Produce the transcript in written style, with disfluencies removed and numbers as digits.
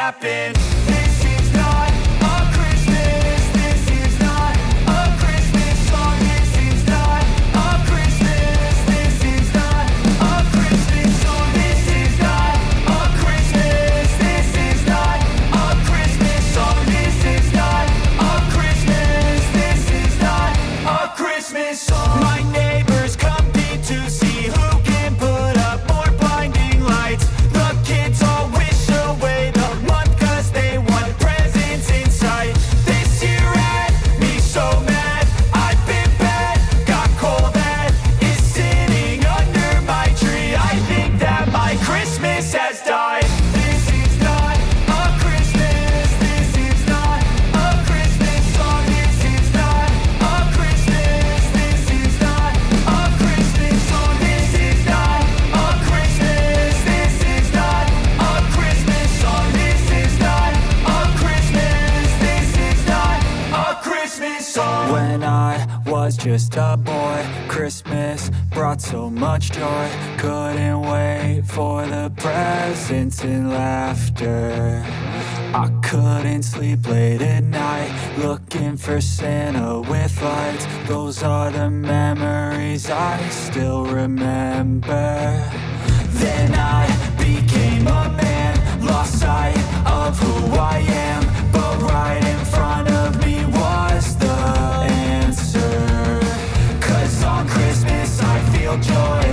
happen. This is not a Christmas. This is not a Christmas song. This is not a Christmas. This is not a Christmas song. This is not a Christmas. This is not a Christmas song. This is not a Christmas. This is not a Christmas song. My neighbors compete to see who can put up more blinding lights. The kids all wish away the month 'cause they want presents in sight. This year had me so mad. I've been bad, got coal that is sitting under my tree. I think that my Christmas has died. This is not a Christmas. This is not a Christmas song. This is not a Christmas. This is not a Christmas song. This is not a Christmas. This is not a Christmas song. This is not a Christmas. This is not a Christmas song. When I was just a boy, Christmas brought so much joy. Couldn't wait for the presents and laughter. I couldn't sleep late at night, looking for Santa with lights. Those are the memories I still remember. Then I became a man, lost sight of who I am. But right in front of me was the answer. 'Cause on Christmas I feel joy.